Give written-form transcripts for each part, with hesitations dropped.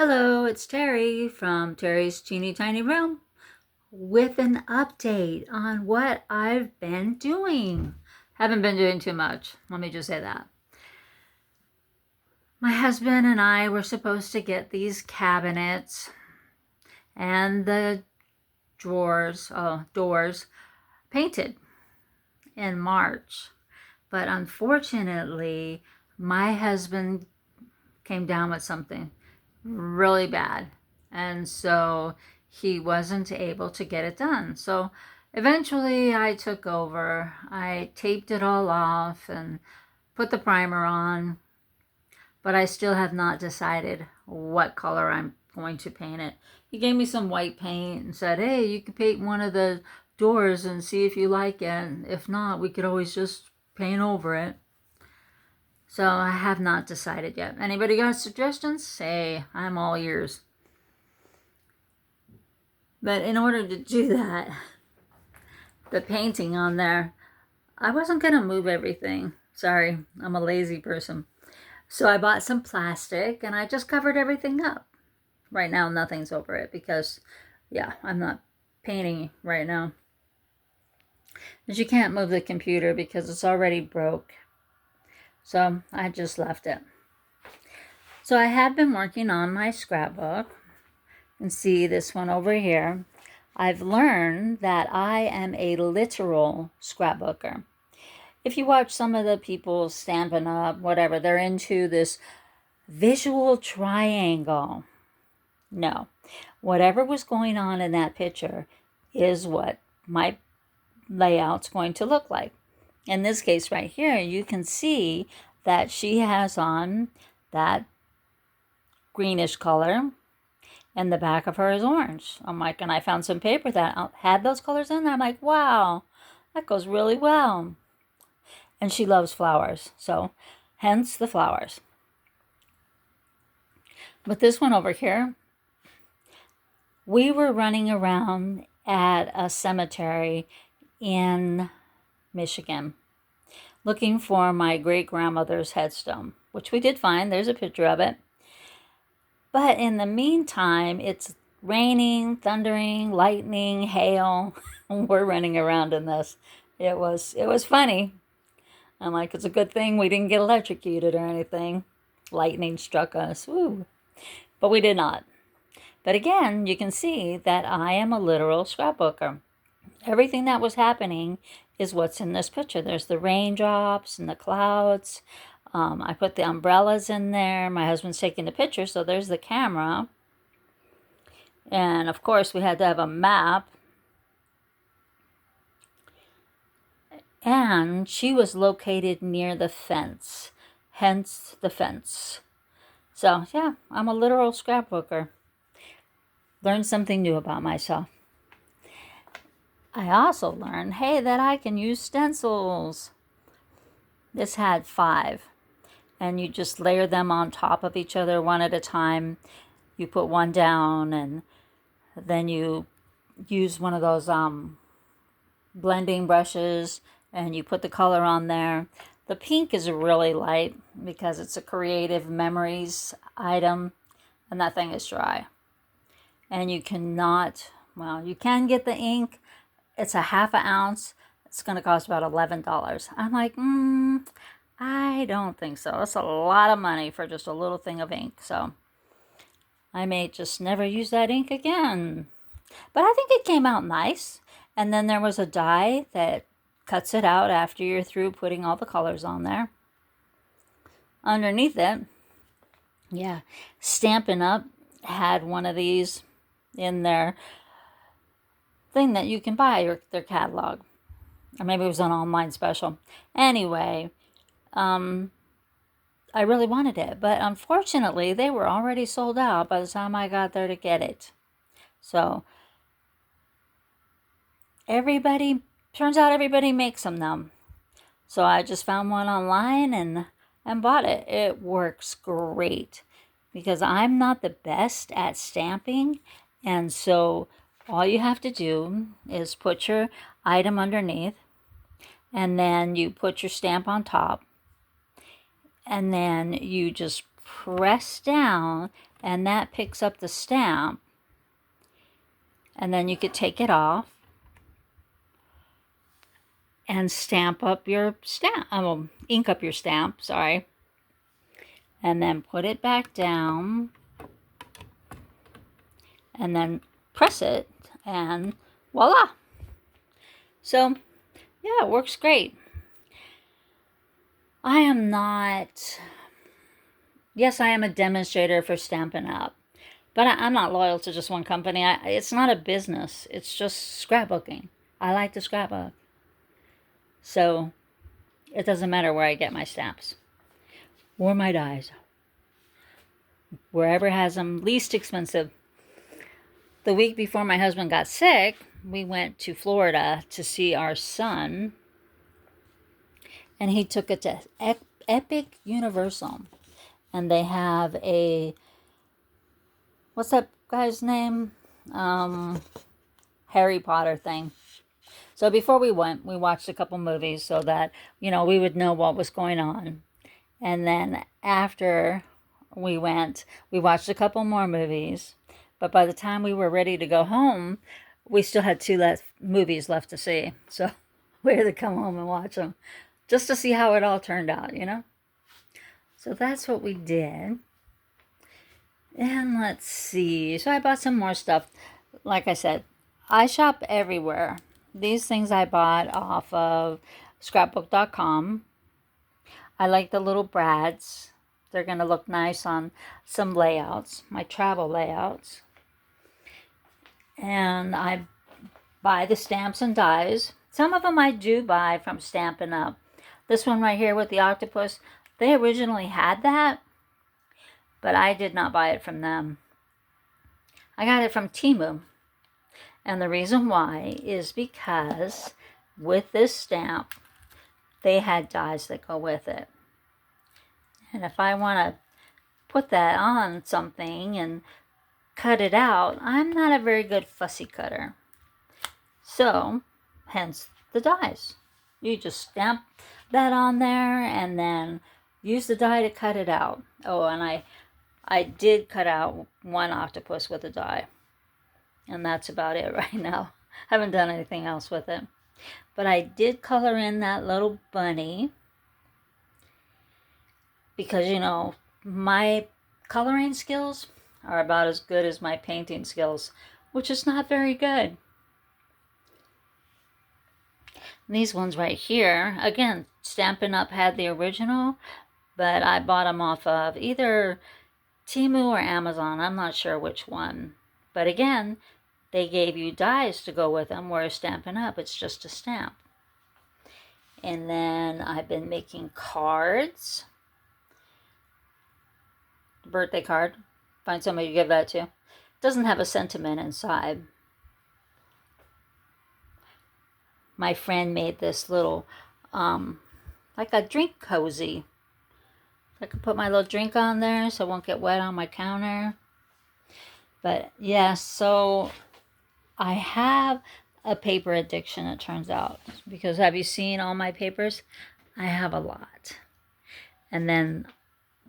Hello, it's Terry from Terry's Teeny Tiny Room with an update on what I've been doing. Haven't been doing too much, let me just say that. My husband and I were supposed to get these cabinets and the doors painted in March. But unfortunately, my husband came down with something really bad. And so he wasn't able to get it done. So eventually I took over. I taped it all off and put the primer on, but I still have not decided what color I'm going to paint it. He gave me some white paint and said, hey, you could paint one of the doors and see if you like it. If not, we could always just paint over it. So I have not decided yet. Anybody got suggestions? Say, I'm all ears. But in order to do that, the painting on there, I wasn't going to move everything. Sorry, I'm a lazy person. So I bought some plastic and I just covered everything up. Right now, nothing's over it because, yeah, I'm not painting right now. But you can't move the computer because it's already broke. So I just left it. So I have been working on my scrapbook. And see this one over here. I've learned that I am a literal scrapbooker. If you watch some of the people Stampin' Up, whatever, they're into this visual triangle. No. Whatever was going on in that picture is what my layout's going to look like. In this case right here, you can see that she has on that greenish color and the back of her is orange. I'm like, and I found some paper that had those colors in there. I'm like, wow, that goes really well. And she loves flowers, so hence the flowers. But this one over here, we were running around at a cemetery in Michigan looking for my great-grandmother's headstone, which we did find. There's a picture of it. But in the meantime, it's raining, thundering, lightning, hail. We're running around in this. It was funny. I'm like, it's a good thing we didn't get electrocuted or anything. Lightning struck us. Woo. But we did not. But again, you can see that I am a literal scrapbooker. Everything that was happening is what's in this picture. There's the raindrops and the clouds. I put the umbrellas in there. My husband's taking the picture, so there's the camera. And of course, we had to have a map. And she was located near the fence, hence the fence. So, yeah, I'm a literal scrapbooker. Learned something new about myself. I also learned, hey, that I can use stencils. This had 5. And you just layer them on top of each other one at a time. You put one down and then you use one of those blending brushes and you put the color on there. The pink is really light because it's a Creative Memories item and that thing is dry. And you cannot, well, you can get the ink. It's a ½ ounce. It's going to cost about $11. I'm like, I don't think so. It's a lot of money for just a little thing of ink. So I may just never use that ink again. But I think it came out nice. And then there was a die that cuts it out after you're through putting all the colors on there. Underneath it, yeah, Stampin' Up had one of these in their thing that you can buy, or their catalog. Or maybe it was an online special. Anyway, I really wanted it, but unfortunately, they were already sold out by the time I got there to get it. So, turns out everybody makes them now. So I just found one online and bought it. It works great because I'm not the best at stamping, and so all you have to do is put your item underneath, and then you put your stamp on top, and then you just press down and that picks up the stamp, and then you could take it off and stamp up your stamp, ink up your stamp, sorry, and then put it back down, and then press it, and voila. So, yeah, it works great. I am not, yes, I am a demonstrator for Stampin' Up, but I'm not loyal to just one company. It's not a business. It's just scrapbooking. I like to scrapbook. So, it doesn't matter where I get my stamps or my dies. Wherever has them least expensive. The week before my husband got sick, we went to Florida to see our son, and he took it to Epic Universal, and they have a, what's that guy's name? Harry Potter thing. So before we went, we watched a couple movies so that, we would know what was going on. And then after we went, we watched a couple more movies. But by the time we were ready to go home, we still had two movies left to see. So we had to come home and watch them just to see how it all turned out, So that's what we did. And let's see. So I bought some more stuff. Like I said, I shop everywhere. These things I bought off of scrapbook.com. I like the little brads. They're going to look nice on some layouts, my travel layouts. And I buy the stamps and dies. Some of them I do buy from Stampin' Up. This one right here with the octopus, they originally had that, but I did not buy it from them. I got it from Temu. And the reason why is because with this stamp, they had dies that go with it. And if I want to put that on something and cut it out, I'm not a very good fussy cutter. So, hence the dies. You just stamp that on there and then use the die to cut it out. Oh, and I did cut out one octopus with a die. And that's about it right now. I haven't done anything else with it. But I did color in that little bunny. Because, my coloring skills are about as good as my painting skills, which is not very good. And these ones right here, again, Stampin' Up had the original, but I bought them off of either Temu or Amazon. I'm not sure which one. But again, they gave you dies to go with them, whereas Stampin' Up, it's just a stamp. And then I've been making cards. Birthday card. Find somebody to give that to. It doesn't have a sentiment inside. My friend made this little, like a drink cozy. I could put my little drink on there so it won't get wet on my counter. But yeah, so I have a paper addiction, it turns out. Because have you seen all my papers? I have a lot. And then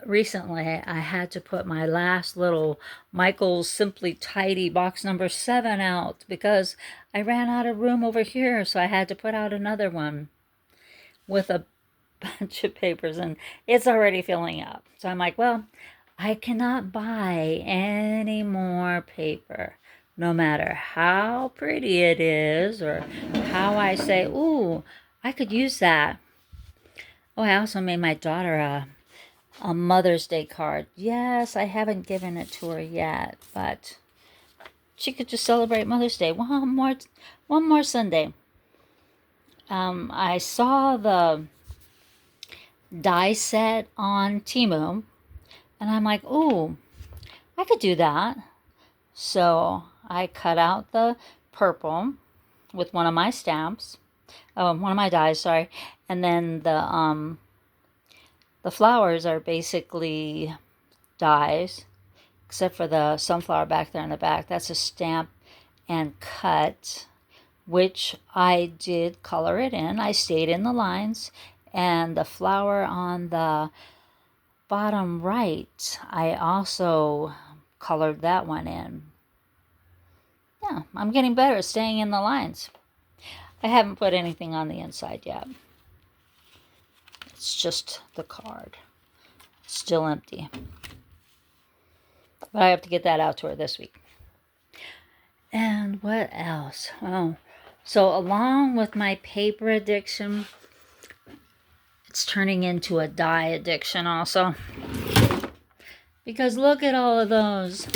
recently I had to put my last little Michael's Simply Tidy box number 7 out because I ran out of room over here, so I had to put out another one with a bunch of papers, and it's already filling up. So I'm like, well, I cannot buy any more paper, no matter how pretty it is or how I say, ooh, I could use that. Oh, I also made my daughter a Mother's Day card. Yes, I haven't given it to her yet, but she could just celebrate Mother's Day one more Sunday. I saw the die set on Temu, and I'm like, ooh, I could do that. So I cut out the purple with one of my stamps, one of my dies, sorry, and then the flowers are basically dies, except for the sunflower back there in the back. That's a stamp and cut, which I did color it in. I stayed in the lines, and the flower on the bottom right, I also colored that one in. Yeah, I'm getting better at staying in the lines. I haven't put anything on the inside yet. It's just the card. Still empty. But I have to get that out to her this week. And what else? Oh, so along with my paper addiction, it's turning into a die addiction also. Because look at all of those.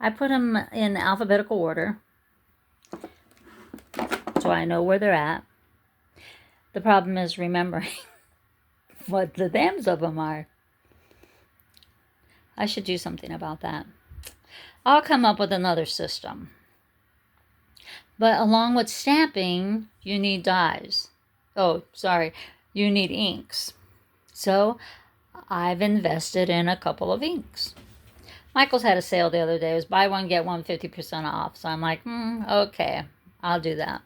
I put them in alphabetical order, so I know where they're at. The problem is remembering what the names of them are. I should do something about that. I'll come up with another system. But along with stamping, you need dies. Oh, sorry, you need inks. So I've invested in a couple of inks. Michael's had a sale the other day. It was buy one, get one 50% off. So I'm like, okay, I'll do that.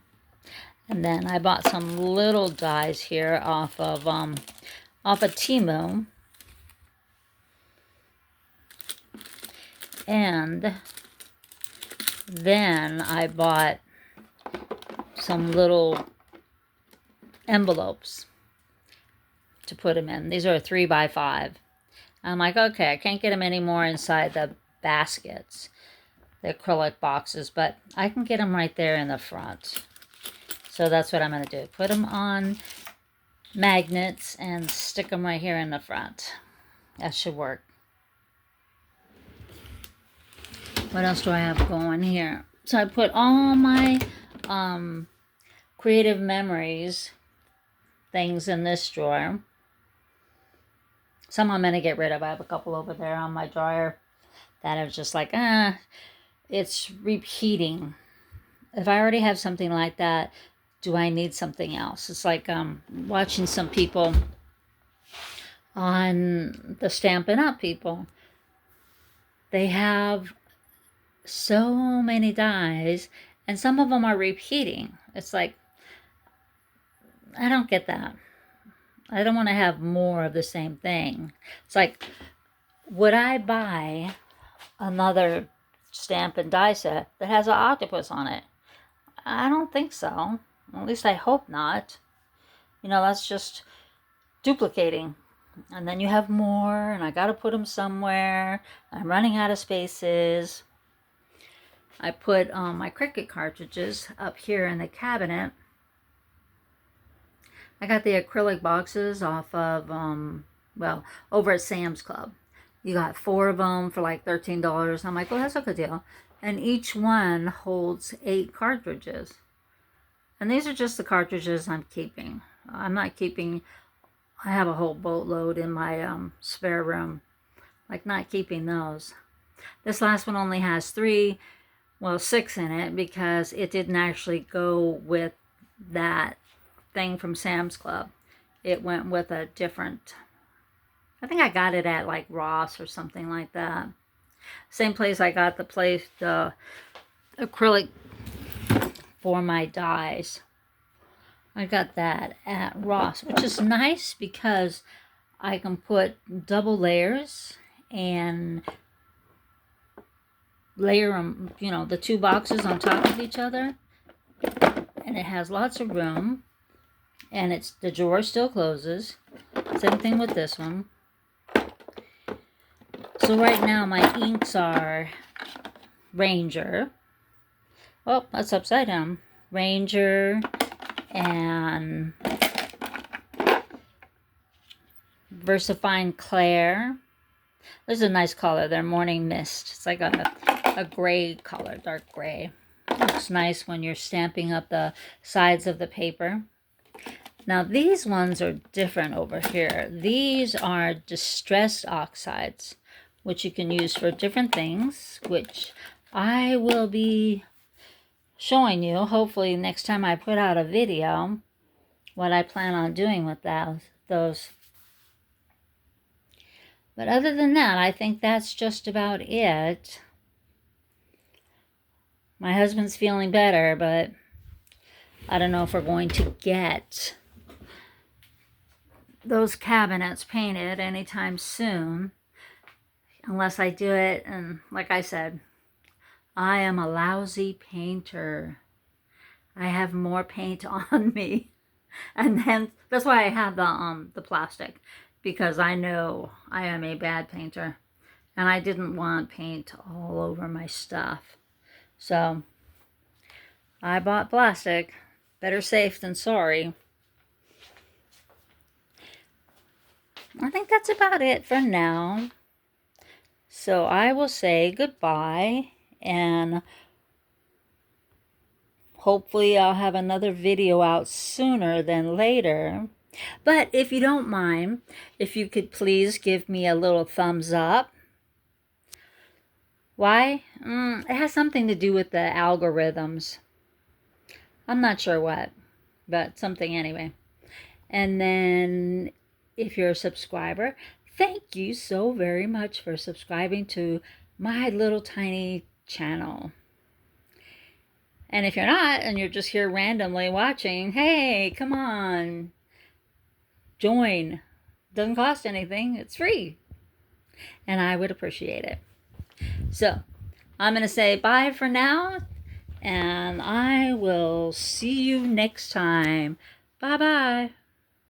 And then I bought some little dies here off of Temu. And then I bought some little envelopes to put them in. These are 3x5. I'm like, okay, I can't get them anymore inside the baskets, the acrylic boxes, but I can get them right there in the front. So that's what I'm going to do. Put them on magnets and stick them right here in the front. That should work. What else do I have going here? So I put all my creative memories things in this drawer. Some I'm going to get rid of. I have a couple over there on my dryer that are just like, it's repeating. If I already have something like that, do I need something else? It's like watching some people on the Stampin' Up! People. They have so many dies, and some of them are repeating. It's like, I don't get that. I don't want to have more of the same thing. It's like, would I buy another stamp and die set that has an octopus on it? I don't think so. At least I hope not. You know, that's just duplicating. And then you have more, and I got to put them somewhere. I'm running out of spaces. I put my Cricut cartridges up here in the cabinet. I got the acrylic boxes off of, over at Sam's Club. You got 4 of them for like $13. I'm like, well, that's a good deal. And each one holds 8 cartridges. And these are just the cartridges I'm keeping. I'm not keeping, I have a whole boatload in my spare room. Like, not keeping those. This last one only has 6 in it because it didn't actually go with that thing from Sam's Club. It went with a different, I think I got it at like Ross or something like that. Same place I got the acrylic for my dies. I got that at Ross, which is nice because I can put double layers and layer them, the 2 boxes on top of each other. And it has lots of room. And the drawer still closes. Same thing with this one. So right now my inks are Ranger. Oh, that's upside down. Ranger and VersaFine Claire. This is a nice color. They're Morning Mist. It's like a gray color, dark gray. Looks nice when you're stamping up the sides of the paper. Now these ones are different over here. These are distressed oxides, which you can use for different things, which I will be showing you, hopefully next time I put out a video, what I plan on doing with those. But other than that, I think that's just about it. My husband's feeling better, but I don't know if we're going to get those cabinets painted anytime soon, unless I do it. And like I said, I am a lousy painter. I have more paint on me. And then that's why I have the plastic, because I know I am a bad painter and I didn't want paint all over my stuff. So I bought plastic. Better safe than sorry. I think that's about it for now. So I will say goodbye, and hopefully I'll have another video out sooner than later. But if you don't mind, if you could please give me a little thumbs up. Why? It has something to do with the algorithms. I'm not sure what, but something anyway. And then if you're a subscriber, thank you so very much for subscribing to my little tiny channel. And if you're not, and you're just here randomly watching, hey, come on, join. Doesn't cost anything. It's free. And I would appreciate it. So I'm going to say bye for now, and I will see you next time. Bye-bye.